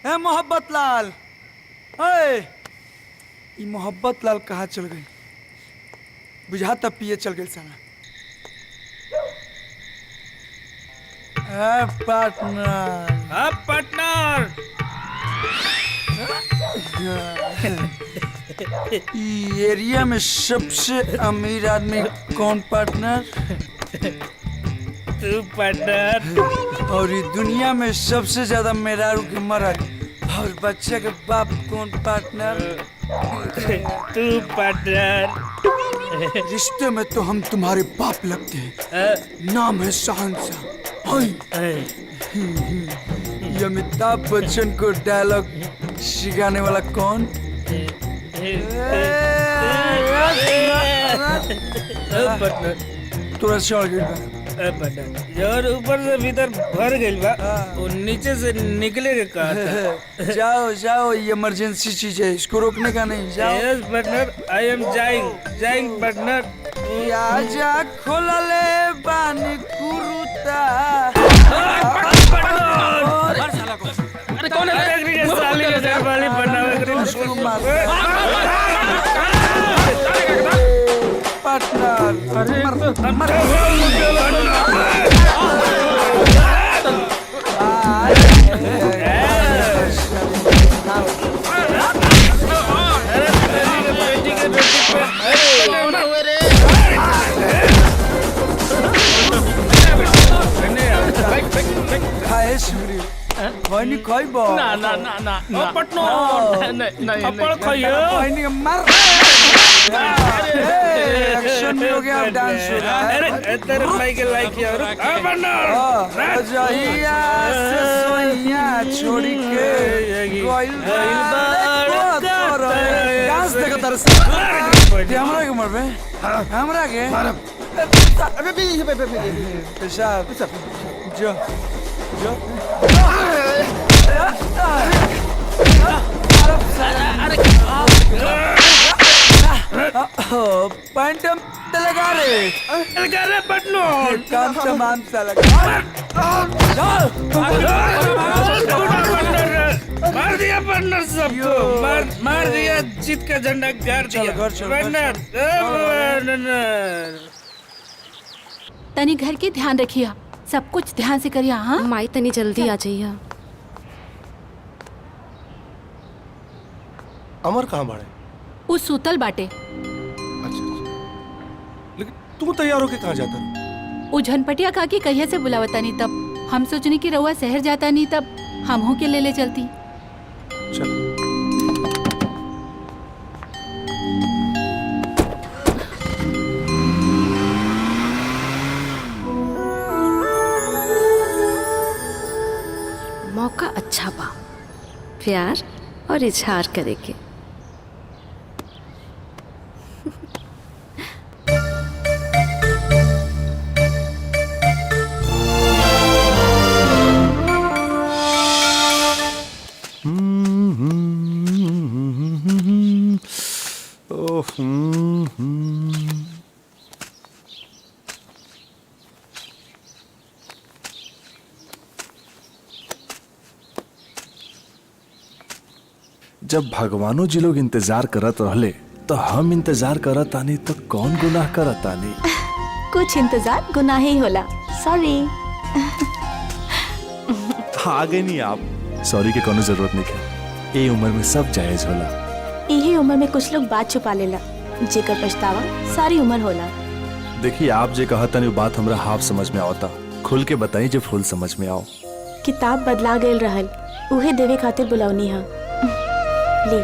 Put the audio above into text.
है मोहब्बत लाल। ये मोहब्बत लाल कहाँ चल गई? बुझाता पिए चल गई साला। पार्टनर पार्टनर एरिया में सबसे अमीर आदमी कौन पार्टनर? तू पार्टनर। और ये दुनिया में सबसे ज्यादा मेहरारू के मर्द और बच्चे के बाप कौन पार्टनर? तू पार्टनर। रिश्ते में तो हम तुम्हारे बाप लगते हैं। नाम है शहंशाह। ये अमिताभ बच्चन को डायलॉग सिखाने वाला कौन? थोड़ा चढ़ गया और ऊपर से भीतर भर गई बा, वो नीचे से निकले के कहा था। जाओ जाओ, ये इमरजेंसी चीज है, इसको रोकने का नहीं। जाओ। Yes partner, I am जाइंग partner. आजा खोलले बानी कुरुता। अरे कौन है? साली के घर वाली पार्टनर। खाए शिवरी कोई खाई बो ना ना ना ना ना पार्टनर नहीं अपन खाइए कोई नहीं मर। एक्शन में हो गया, डांस हो रहा है। अरे तेरे भाई के लाइक किया पार्टनर। जहिया से सोइया छोड़ी के कोई डांस देखो तरस हमरा के मरबे, हमरा के पेशाब जो जो पैंट लगा रे पार्टनर। काम तमाम सा मार दिया पार्टनर सबको, मार दिया, जीत का झंडा गाड़ दिया पार्टनर। तनी घर के ध्यान रखिया, सब कुछ ध्यान से करिया। हाँ माई तनी जल्दी आ जाइए। अमर कहाँ बाड़े? उस सूतल बाटे। अच्छा, लेकिन तू तैयार होके कहाँ जाता है? उ झनपटिया काकी कहिया से बुलावता नहीं, तब हम सोचनी कि रउआ शहर जाता नहीं, तब हमहू के ले चलती। चल। मौका अच्छा बा प्यार और इजहार करे के। जब भगवानों जी लोग इंतजार करत रहले तो हम इंतजार करत आनी, तो कौन गुनाह करत आनी? कुछ इंतजार गुनाह ही होला। सॉरी। आ गए नहीं आप। सॉरी के कोनो जरूरत नहीं है, ये उम्र में सब जायज होला। यही उम्र में कुछ लोग बात छुपा लेला, जेकर पछतावा सारी उम्र होला। देखिए, आप जे कहता नहीं बात हमरा हाफ समझ में आवता, खुल के बताई जो फुल समझ में आओ। किताब बदला गईल रहल, उहे देवे खातिर बुलावनी हा। ले।